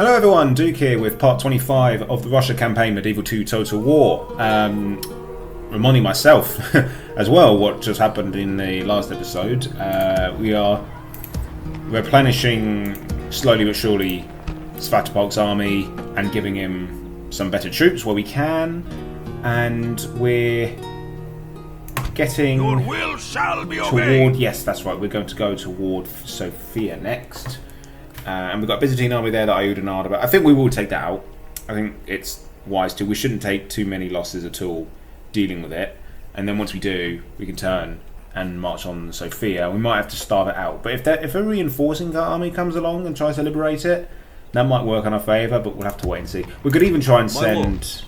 Hello everyone, Duke here with part 25 of the Russia campaign Medieval 2 Total War. Reminding myself as well what just happened in the last episode. We are replenishing slowly but surely Svatopolk's army and giving him some better troops where we can, and we're getting Your will shall be toward, obeyed. yes that's right, we're going to go toward Sofia next. And we've got a Byzantine army there that I Udanard about. I think we will take that out. I think it's wise to. We shouldn't take too many losses at all dealing with it. And then once we do, we can turn and march on Sofia. We might have to starve it out. But if a reinforcing army comes along and tries to liberate it, that might work in our favour, but we'll have to wait and see. We could even try and send...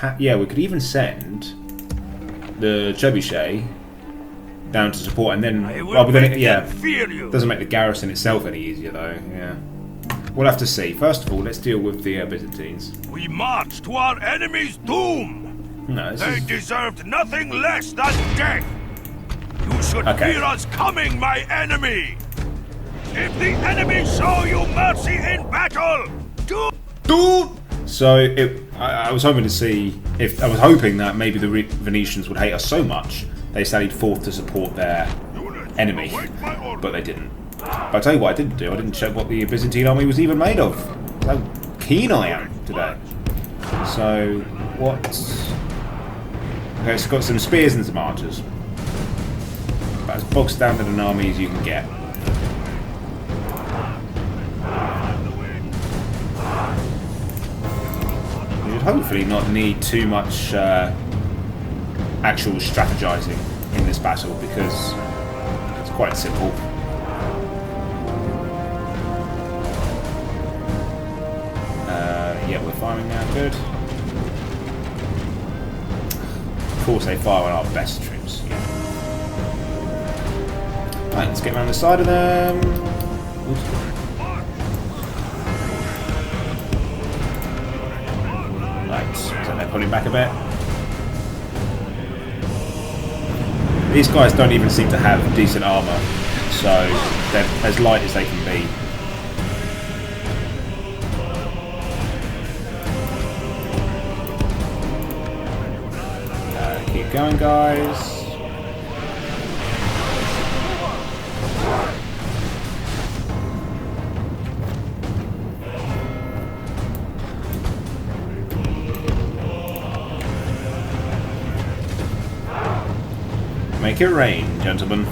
we could even send the Trebuchet down to support, and then doesn't make the garrison itself any easier though. Yeah, we'll have to see. First of all, let's deal with the Byzantines. We march to our enemy's doom. No, they deserved nothing less than death. You should fear us coming, my enemy. If the enemy show you mercy in battle, do. So I was hoping to see if I was hoping that maybe the Venetians would hate us so much they sallied forth to support their enemy, but they didn't. But I'll tell you what I didn't do. I didn't check what the Byzantine army was even made of. How keen I am today. So, what... Okay, it's got some spears and some archers. About as bog standard an army as you can get. You should hopefully not need too much... actual strategizing in this battle, because it's quite simple. Yeah, we're firing now, good. Of course they fire on our best troops, yeah. Right, let's get around the side of them. Oops. Right, so they're pulling back a bit. These guys don't even seem to have decent armour, so they're as light as they can be. Keep going, guys. Make it rain, gentlemen.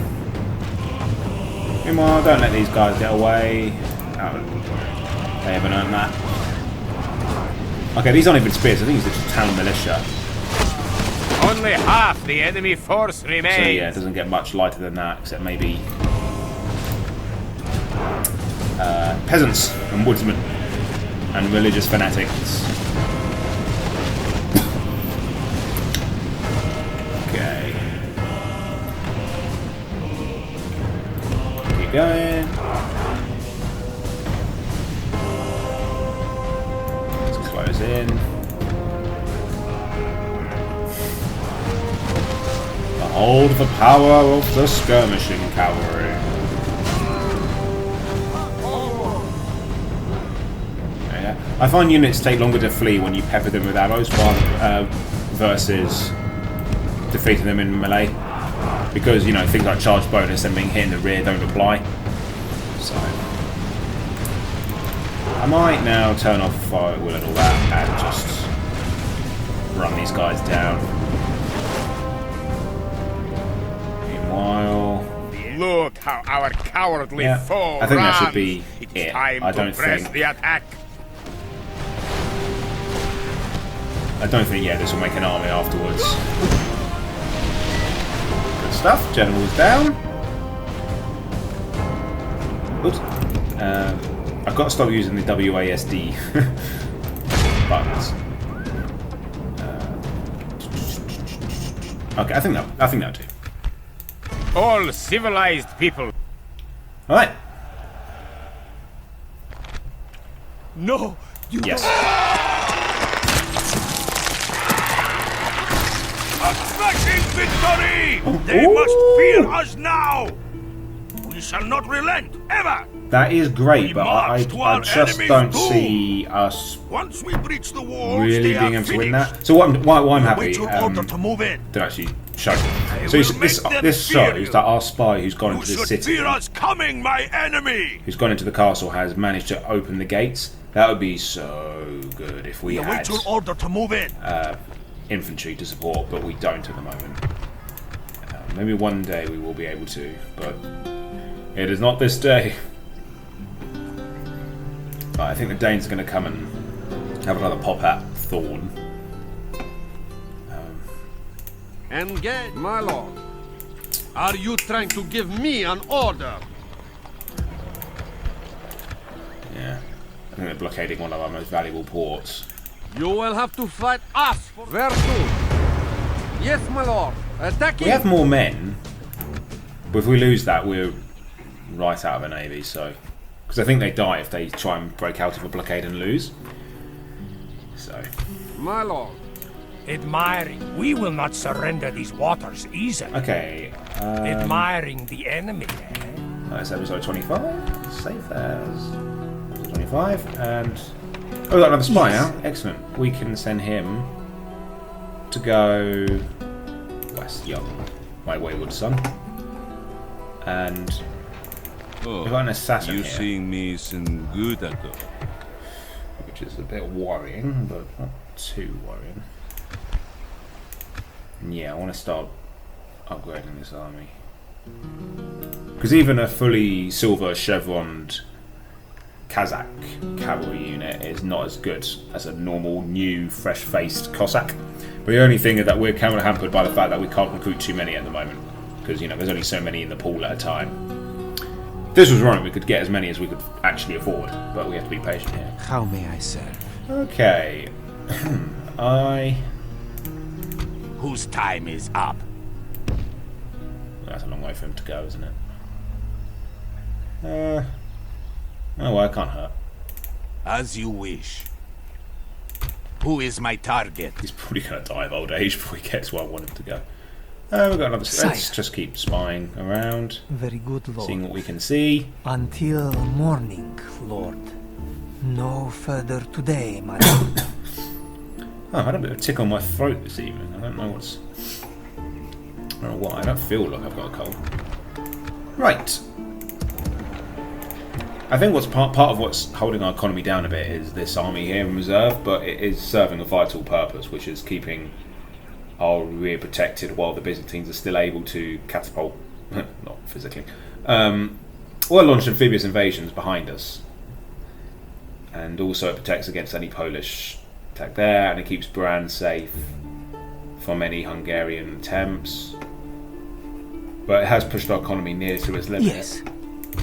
Meanwhile, don't let these guys get away. Oh, they haven't earned that. Okay, these aren't even spears. I think it's just town militia. Only half the enemy force remains. So yeah, it doesn't get much lighter than that, except maybe peasants and woodsmen and religious fanatics. Going. Let's close in. Behold the power of the skirmishing cavalry. Yeah. I find units take longer to flee when you pepper them with arrows versus defeating them in melee. Because, you know, things like charge bonus and being hit in the rear don't apply. So I might now turn off fire at will and all that and just run these guys down. Meanwhile... Look how our cowardly foe I think that should runs. be it. I don't think... the attack. I don't think, yeah, this will make an army afterwards. Stuff. General's down. Oops. I've got to stop using the WASD buttons. Okay, I think that'll do. All civilized people. All right. No, you yes. A smashing victory! They must fear us now! We shall not relent, ever! That is great, We but march to I our just enemy's don't doom. see us Once we breach the walls, really they being are able to win finished. that. So why I'm happy Wait your order to move in. to actually show. I So will this make them this fear shows you. that our spy who's gone You into the should city, fear us coming, my enemy. who's gone into the castle, has managed to open the gates. That would be so good if we had Await your order to move in. infantry to support, but we don't at the moment. Maybe one day we will be able to, but it is not this day. Right, I think the Danes are going to come and have another pop at Thorn. Engage, my lord. Are you trying to give me an order? Yeah, I think they're blockading one of our most valuable ports. You will have to fight us for very soon. Yes, my lord. Attacking. We have more men, but if we lose that, we're right out of a navy. So, because I think they die if they try and break out of a blockade and lose. So, My lord. Admiring, we will not surrender these waters easily. okay. Admiring the enemy, eh? That's episode 25. Save as 25, and oh, we got another spy now. Excellent. We can send him to go west, young, my wayward son, and we've got an assassin You here, seeing me some good at all? which is a bit worrying, but not too worrying. Yeah, I want to start upgrading this army. Because even a fully silver chevroned Kazakh cavalry unit is not as good as a normal, new, fresh-faced Cossack. But the only thing is that we're kind of hampered by the fact that we can't recruit too many at the moment. Because, you know, there's only so many in the pool at a time. If this was wrong, we could get as many as we could actually afford. But we have to be patient here. How may I serve? Okay. Whose time is up? That's a long way for him to go, isn't it? Oh well, I can't hurt. As you wish. Who is my target? He's probably going to die of old age before he gets where I want him to go. We've got another. Let's just keep spying around, Very good, lord. seeing what we can see. Until morning, lord. No further today, my lord. Oh, I had a bit of a tick on my throat this evening. I don't know what's. I don't know why. I don't feel like I've got a cold. Right. I think what's part of what's holding our economy down a bit is this army here in reserve, but it is serving a vital purpose, which is keeping our rear protected while the Byzantines are still able to catapult, not physically, or launch amphibious invasions behind us. And also it protects against any Polish attack there, and it keeps Bran safe from any Hungarian attempts. But it has pushed our economy near to its limit. Yes.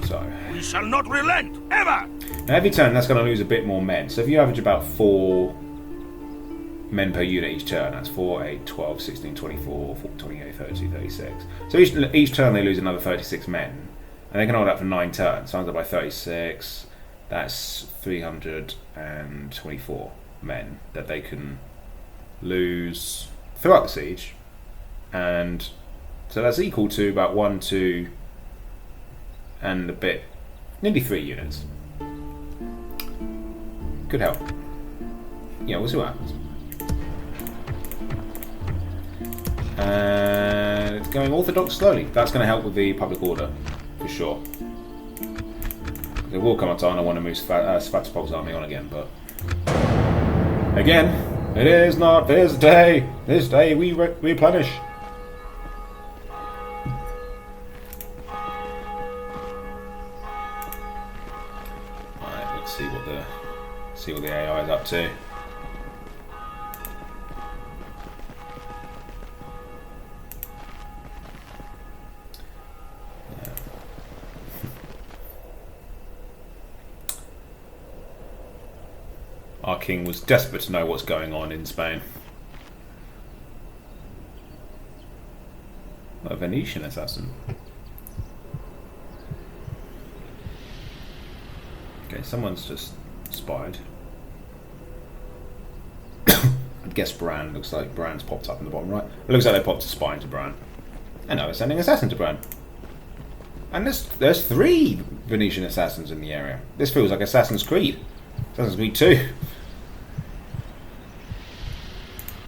So. We shall not relent, ever! Now every turn that's going to lose a bit more men. So if you average about 4 men per unit each turn, that's 4, 8, 12, 16, 24, 28, 32, 36. So each turn they lose another 36 men. And they can hold out for 9 turns. Times that by 36, that's 324 men that they can lose throughout the siege. And so that's equal to about 1, 2, and a bit, nearly 3 units. Could help. Yeah, we'll see what happens. And it's going orthodox slowly. That's going to help with the public order, for sure. There will come a time I want to move Svatopol's army on again, but again, it is not this day. This day we replenish. Right, let's see what the AI is up to. Our king was desperate to know what's going on in Spain. A Venetian assassin. Okay, someone's just spied. I'd guess Bran. Looks like Bran's popped up in the bottom right. It looks like they popped a spy into Bran. And now they're sending an assassin to Bran. And there's 3 Venetian assassins in the area. This feels like Assassin's Creed. Assassin's Creed 2.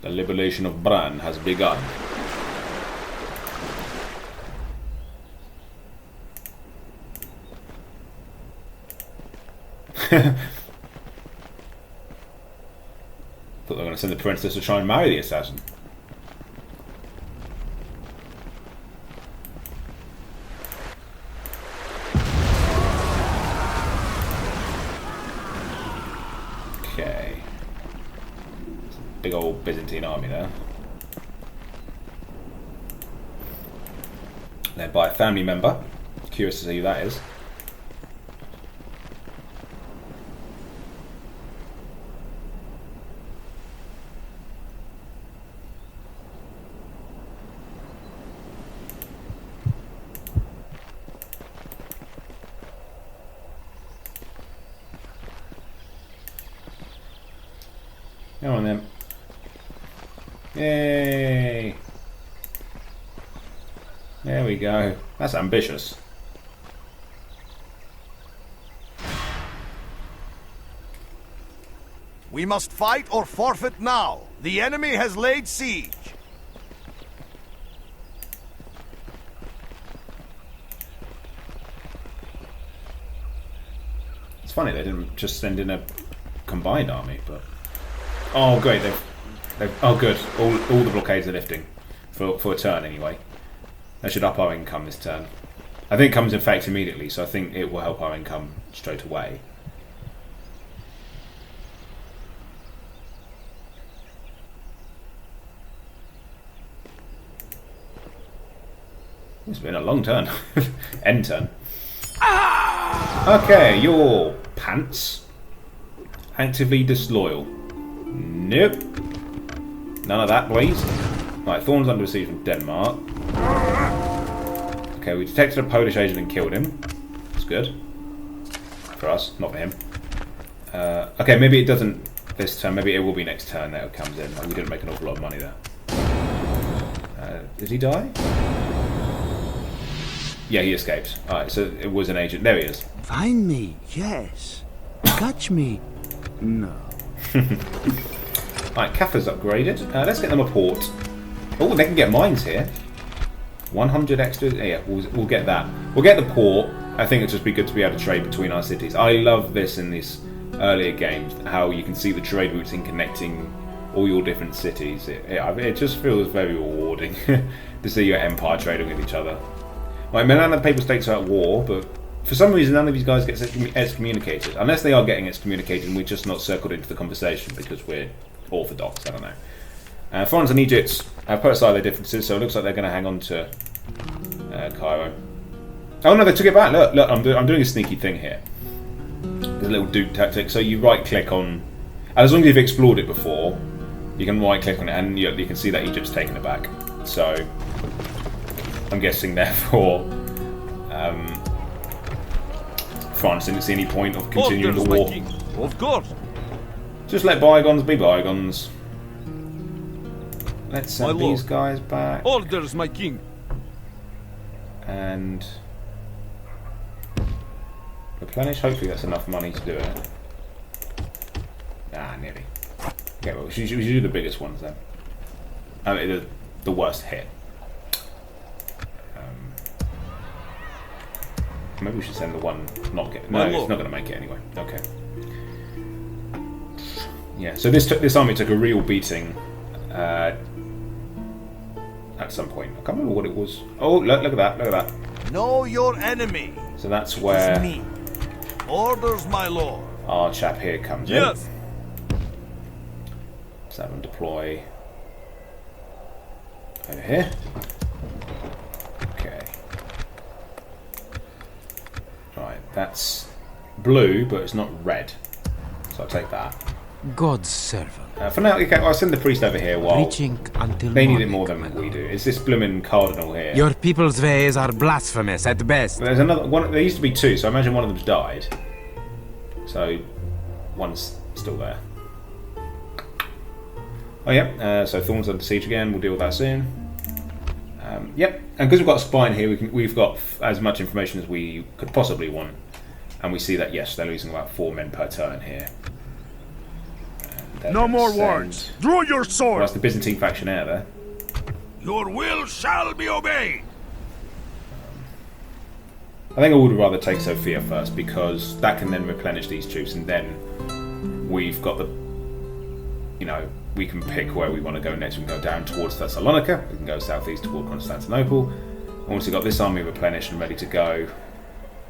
The liberation of Bran has begun. Thought they were going to send the princess to try and marry the assassin. Okay. Big old Byzantine army there. Led by a family member. Curious to see who that is. Come on then. Yay! There we go. That's ambitious. We must fight or forfeit now. The enemy has laid siege. It's funny they didn't just send in a combined army, but oh great, they've oh good. All the blockades are lifting for a turn anyway. That should up our income this turn. I think it comes in effect immediately, so I think it will help our income straight away. It's been a long turn. End turn. Okay, your pants. Actively disloyal. Nope. None of that, please. Right, Thorn's under siege from Denmark. Okay, we detected a Polish agent and killed him. That's good. For us, not for him. Okay, maybe it doesn't this turn. Maybe it will be next turn that it comes in. We didn't make an awful lot of money there. Did he die? Yeah, he escaped. Alright, so it was an agent. There he is. Find me, yes. Catch me, no. Alright, Kaffa's upgraded. Let's get them a port. Oh, they can get mines here. 100 extra. Yeah, we'll get that. We'll get the port. I think it'd just be good to be able to trade between our cities. I love this in these earlier games, how you can see the trade routes in connecting all your different cities. It just feels very rewarding to see your empire trading with each other. Like, Milan and the Papal States are at war, but for some reason none of these guys get excommunicated. Unless they are getting excommunicated and we're just not circled into the conversation because we're orthodox, I don't know. France and Egypt have put aside their differences, so it looks like they're going to hang on to Cairo. Oh no, they took it back. Look, I'm doing a sneaky thing here. There's a little Duke tactic. So you right-click on, as long as you've explored it before, you can right-click on it, and you can see that Egypt's taken it back. So I'm guessing, therefore, France didn't see any point of continuing the war. Of course. Just let bygones be bygones. Let's send these guys back. Orders, my king. And replenish. Hopefully that's enough money to do it. Ah, nearly. Okay, well, we should do the biggest ones then. I mean, the worst hit. Maybe we should send the one not get. No, it's not going to make it anyway. Okay. Yeah. So this army took a real beating at some point. I can't remember what it was. Oh, look at that! Look at that! Know your enemy. So that's where Orders, my lord. Our chap here comes in. Yes. Let's have him deploy over here. Okay. Right, that's blue, but it's not red. So I'll take that. God's servant. For now, okay, I'll send the priest over here while Reaching until they need it morning, more than we do. It's this blooming cardinal here. Your people's ways are blasphemous at best. But there's another one. There used to be two, so I imagine one of them's died. So one's still there. Oh yeah. So Thorn's under siege again. We'll deal with that soon. Yep, and because we've got a spine here, we've got as much information as we could possibly want. And we see that, yes, they're losing about 4 men per turn here. No more words. Draw your sword. Well, that's the Byzantine faction out there. Your will shall be obeyed. I think I would rather take Sofia first, because that can then replenish these troops, and then we've got the, you know, we can pick where we want to go next. We can go down towards Thessalonica, we can go southeast toward Constantinople. Once we've got this army replenished and ready to go,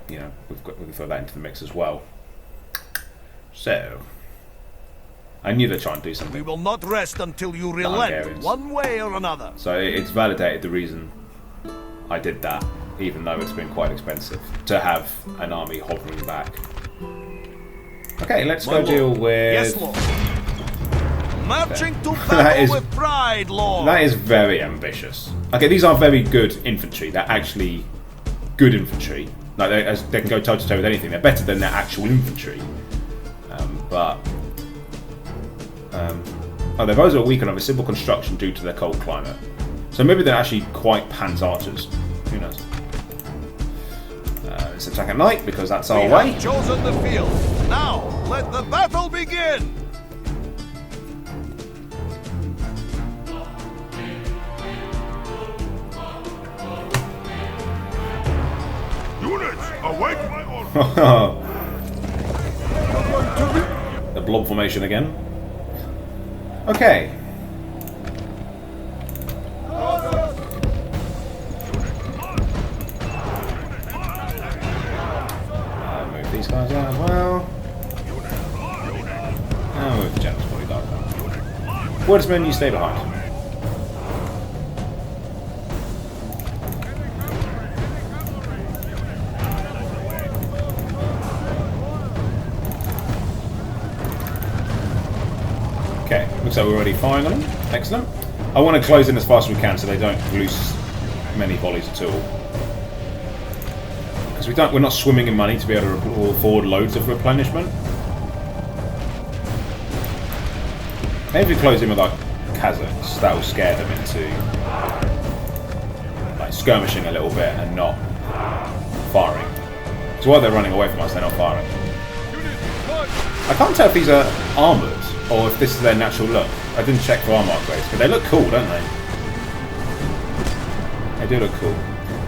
you know, we can throw that into the mix as well. So, I knew they'd try and do something. We will not rest until you relent, one way or another. So it's validated the reason I did that, even though it's been quite expensive to have an army hovering back. Okay, let's go deal with... Yes, Lord. Marching to battle with pride, Lord. That is very ambitious. Okay, these are very good infantry. They're actually good infantry. Like they can go toe to toe with anything. They're better than their actual infantry. Oh, their bows are weakened of a simple construction due to their cold climate. So maybe they're actually quite Pan's archers. Who knows? Let's attack at night because that's our way. We have chosen the field. Now let the battle begin. Units, await my order. The blob formation again. Okay. Move these guys out as well. And move the general's bodyguard. Woodsman, you stay behind. Okay, looks like we're already firing on them. Excellent. I want to close in as fast as we can so they don't lose many volleys at all. Because we're not swimming in money to be able to afford loads of replenishment. Maybe if we close in with our Kazakhs, that will scare them into like skirmishing a little bit and not firing. So while they're running away from us, they're not firing. I can't tell if these are armoured or if this is their natural look. I didn't check for armour upgrades, but they look cool, don't they? They do look cool.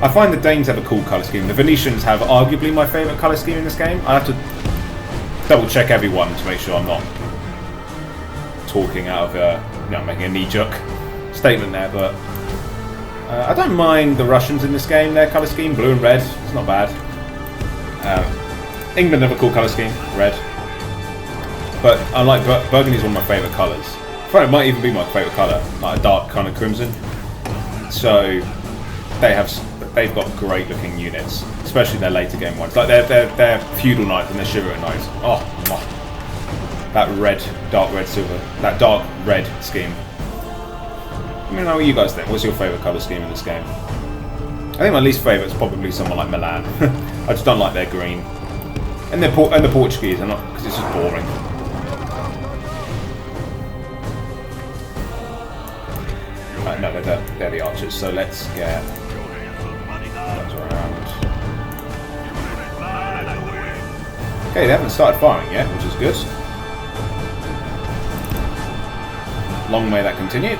I find the Danes have a cool colour scheme. The Venetians have arguably my favourite colour scheme in this game. I have to double check everyone to make sure I'm not talking out of making a knee-jerk statement there, but I don't mind the Russians in this game. Their colour scheme, blue and red, it's not bad. England have a cool colour scheme, red. But I like burgundy is one of my favourite colours. I find it might even be my favourite colour, like a dark kind of crimson. So they've got great looking units, especially their later game ones. Like their feudal knights and their chivalric knights. Oh, that red, dark red, silver, that dark red scheme. Let me know what you guys think. What's your favourite colour scheme in this game? I think my least favourite is probably someone like Milan. I just don't like their green. And the Portuguese, because it's just boring. Right, no, they're the archers, so let's get those around. Okay, they haven't started firing yet, which is good. Long may that continue.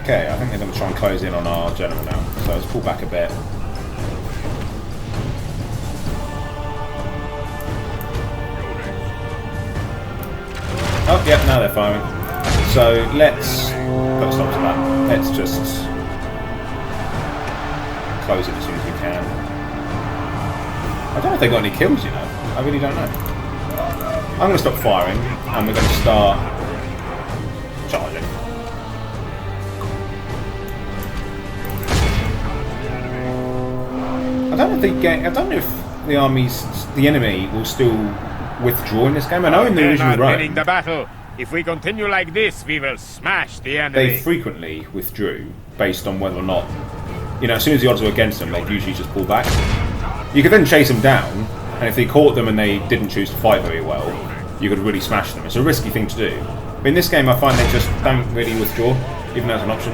Okay, I think they're going to try and close in on our general now, so let's pull back a bit. Oh, yeah, now they're firing. So let's put a stop to that. Let's just close it as soon as we can. I don't know if they got any kills, you know. I really don't know. I'm going to stop firing, and we're going to start charging. I don't know if the enemy will still withdraw in this game. I know in the original run, winning the battle. If we continue like this, we will smash the enemy. They frequently withdrew based on whether or not, as soon as the odds were against them, they'd usually just pull back. You could then chase them down And if they caught them and they didn't choose to fight very well, you could really smash them. It's a risky thing to do. But in this game, I find they just don't really withdraw, even though it's an option.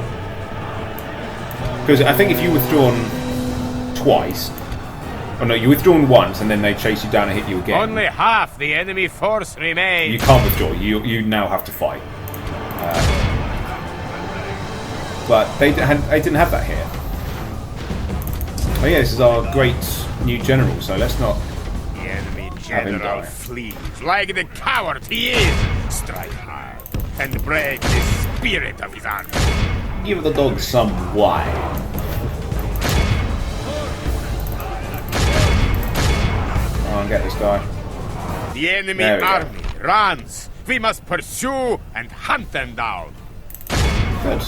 Because I think if you withdrawn twice, oh no, you withdrawn once and then they chase you down and hit you again. Only half the enemy force remains. You can't withdraw. You now have to fight. But they didn't have that here. Oh yeah, this is our great new general. So let's not. The enemy Have him general die. flees like the coward he is. Strike hard and break the spirit of his army. Give the dog some wine. Oh, and get this guy. The enemy There we go. army runs. We must pursue and hunt them down. Good.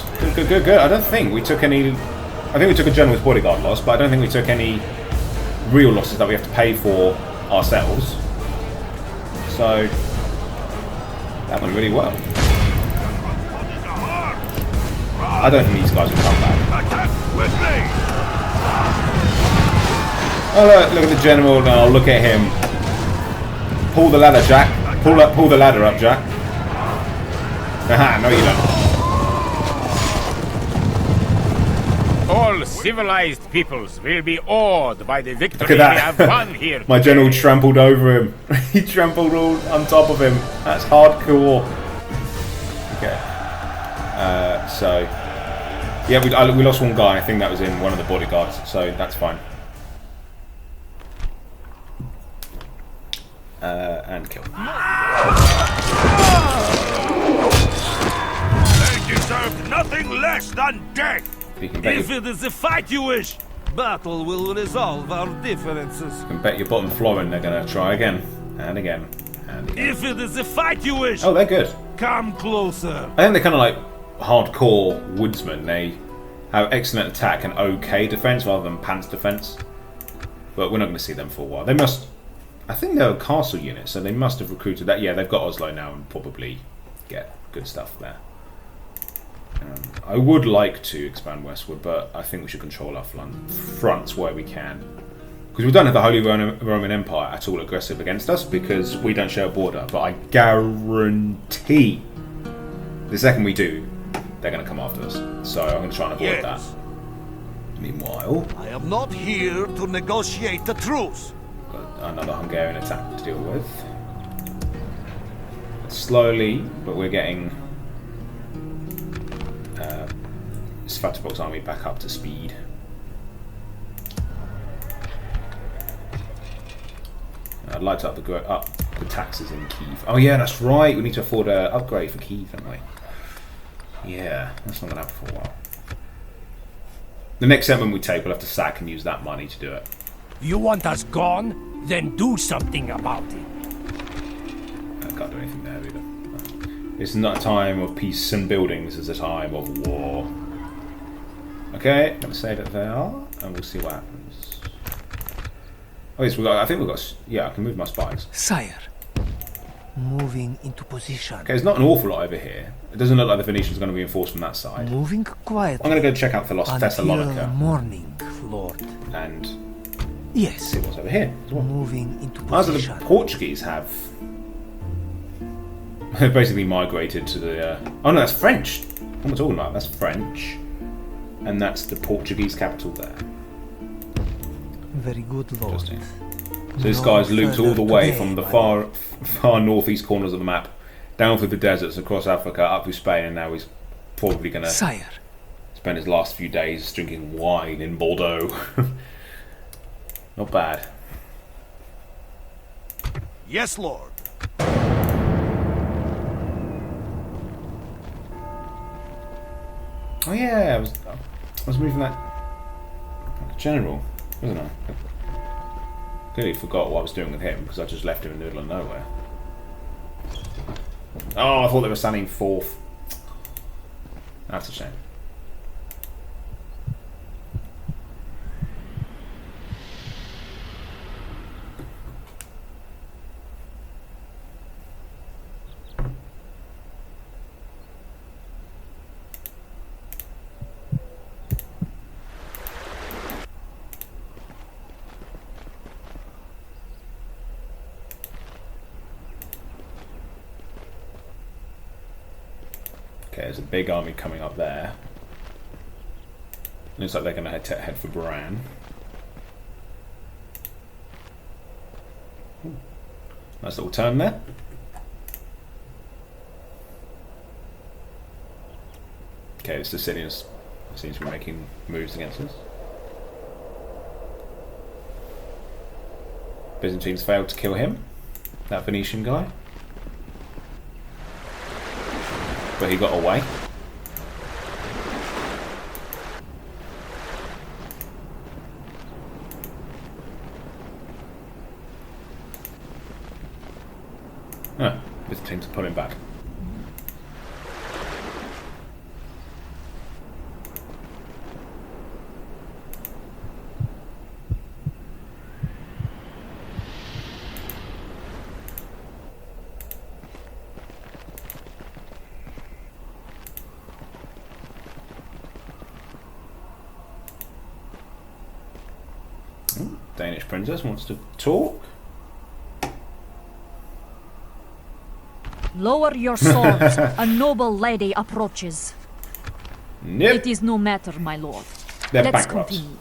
I don't think we took any. I think we took a general's bodyguard loss, but I don't think we took any real losses that we have to pay for ourselves. So that went really well. I don't think these guys will come back. Attack with me! Oh look at the general now. Look at him. Pull the ladder, Jack. Pull the ladder up, Jack. Haha, no you don't. All civilized peoples will be awed by the victory Look at we have that. won here. My general trampled over him. He trampled all on top of him. That's hardcore. Okay. So yeah, we lost one guy. I think that was in one of the bodyguards. So that's fine. And kill. They deserve nothing less than death! You can bet If it is a fight you wish, battle will resolve our differences. You can bet your bottom florin they're going to try again. And again. And again. If it is a fight you wish, Oh, they're good. come closer. I think they're kind of like hardcore woodsmen. They have excellent attack and okay defense rather than pants defense. But we're not going to see them for a while. They must. I think they're a castle unit, so they must have recruited that. Yeah, they've got Oslo now and probably get good stuff there. I would like to expand westward, but I think we should control our fronts where we can. Because we don't have the Holy Roman Empire at all aggressive against us because we don't share a border. But I guarantee the second we do, they're going to come after us. So I'm going to try and avoid that. Meanwhile, I am not here to negotiate a truce. got another Hungarian attack to deal with. Slowly, but we're getting Svatopol's army back up to speed. I'd like to up the taxes in Kiev. Oh yeah, that's right. We need to afford an upgrade for Kiev, don't we? Yeah, that's not going to happen for a while. The next settlement we take, we'll have to sack and use that money to do it. You want us gone? Then do something about it. I can't do anything there either. It's not a time of peace and building. This is a time of war. Okay, I'm going to say that they are, and we'll see what happens. Oh yes, I think we've got. Yeah, I can move my spies. Sire, moving into position. Okay, there's not an awful lot over here. It doesn't look like the Venetians are going to reinforce from that side. Moving quietly. I'm going to go check out Thessalonica Until morning, Lord. and Yes. see what's over here as well. Moving into Oh, so position. the Portuguese have basically migrated to the. Oh no, that's French. What am I talking about? That's French, and that's the Portuguese capital there. Very good, Lord. Interesting. So this guy's looped all the way from the far northeast corners of the map, down through the deserts, across Africa, up through Spain, and now he's probably going to Sire, spend his last few days drinking wine in Bordeaux. Not bad. Yes, Lord. Oh yeah, I was moving that general, wasn't I? Clearly forgot what I was doing with him because I just left him in the middle of nowhere. Oh, I thought they were standing fourth. That's a shame. Okay, there's a big army coming up there. Looks like they're going to head for Bran. Ooh. Nice little turn there. Okay, the Sicilians seem to be making moves against us. Byzantines failed to kill him, that Venetian guy. But he got away. Huh, Byzantines are pulling back. Danish princess wants to talk. Lower your swords. A noble lady approaches. Nope. It is no matter, my lord. They're Let's bankrupts. continue.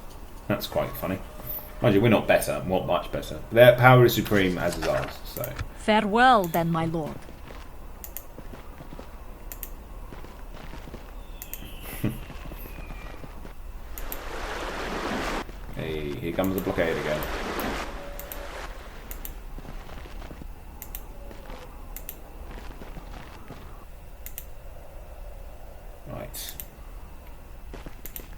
That's quite funny. Mind you, we're not better, not much better. Their power is supreme, as is ours, so... Farewell, then, my lord. Hey, here comes the blockade again. Right.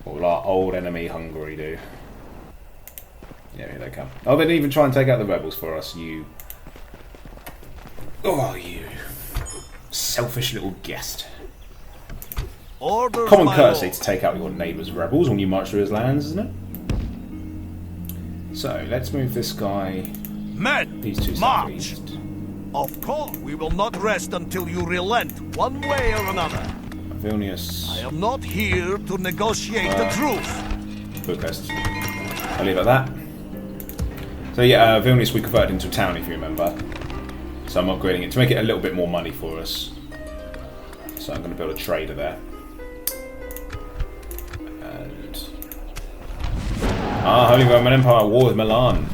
What will our old enemy Hungary do? Yeah, here they come. Oh, they didn't even try and take out the rebels for us, you... Oh, you... selfish little guest. Orders, Common my courtesy lord. to take out your neighbour's rebels when you march through his lands, isn't it? So, let's move this guy... Men, These two march! southeast. Of course, we will not rest until you relent, one way or another. Vilnius... I am not here to negotiate a truce. Budapest. I'll leave it at that. So yeah, Vilnius we converted into a town, if you remember. So I'm upgrading it to make it a little bit more money for us. So I'm going to build a trader there. And... Holy Roman Empire, war with Milan.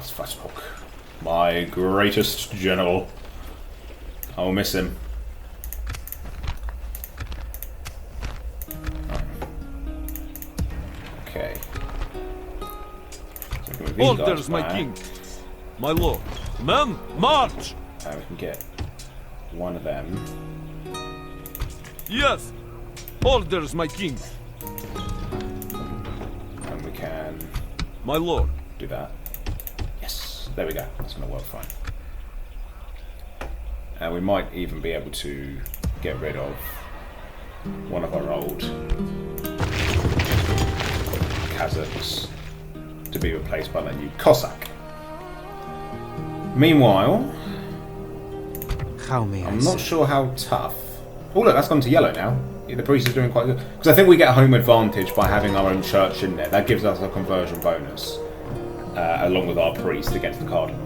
Svatopok. My greatest general. I'll miss him. Okay. So we can move these Orders, guys my back. king. My lord. Men, march! And we can get one of them. Yes. Orders, my king. And we can My lord. do that. Yes, there we go. That's going to work fine. And we might even be able to get rid of one of our old Kazakhs to be replaced by the new Cossack. Meanwhile, How may I'm not sure how tough. Oh look, that's gone to yellow now. Yeah, the priest is doing quite good. Because I think we get a home advantage by having our own church in there. That gives us a conversion bonus, along with our priest against the cardinal.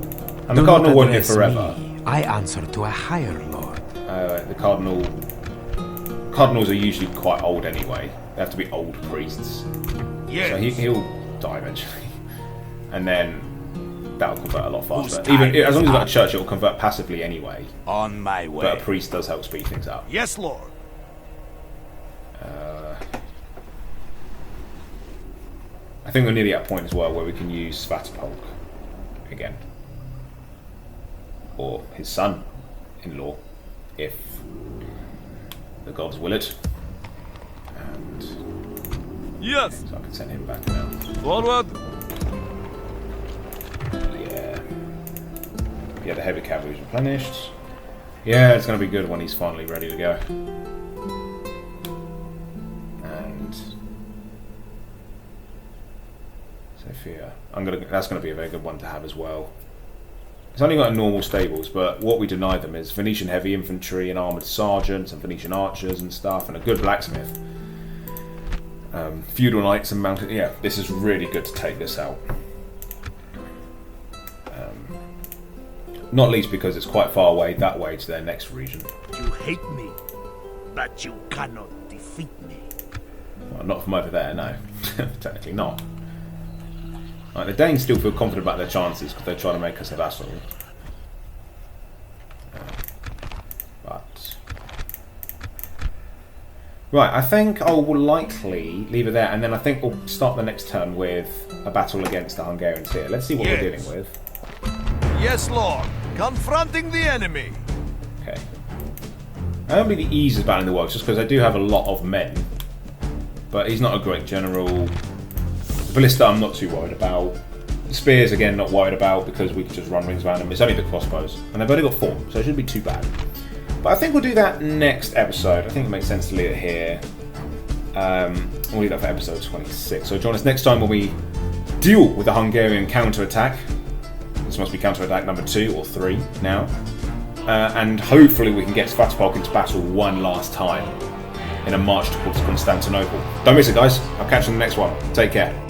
And the cardinal won't live forever. I answer to a higher lord. The cardinals are usually quite old anyway. They have to be old priests. Yes. So he'll die eventually. And then that'll convert a lot faster. Whose time Even as long as is you've got a up? church, it'll convert passively anyway. On my way. But a priest does help speed things up. Yes, lord. I think we're nearly at a point as well where we can use Svatopolk again. Or his son-in-law, if the gods will it. And Yes. so I can send him back now. Forward. Yeah. Yeah, the heavy cavalry's replenished. Yeah, it's going to be good when he's finally ready to go. And Sophia. That's going to be a very good one to have as well. It's only got normal stables, but what we denied them is Venetian heavy infantry and armoured sergeants and Venetian archers and stuff, and a good blacksmith. Feudal knights and mounted... Yeah, this is really good to take this out. Not least because it's quite far away that way to their next region. You hate me, but you cannot defeat me. Well, not from over there, no. Technically not. Right, the Danes still feel confident about their chances because they're trying to make us a vassal. But... Right, I think I will likely leave it there, and then I think we'll start the next turn with a battle against the Hungarians here. Let's see what we're dealing with. Yes, Lord. Confronting the enemy. Okay. I don't believe the easiest battle in the world, just because I do have a lot of men. But he's not a great general. The ballista I'm not too worried about. The spears, again, not worried about, because we can just run rings around them. It's only the crossbows. And they've only got 4, so it shouldn't be too bad. But I think we'll do that next episode. I think it makes sense to leave it here. We'll leave that for episode 26. So join us next time when we deal with the Hungarian counterattack. This must be counterattack number 2 or 3 now. And hopefully we can get Svatopolk into battle one last time in a march towards Constantinople. Don't miss it, guys. I'll catch you in the next one. Take care.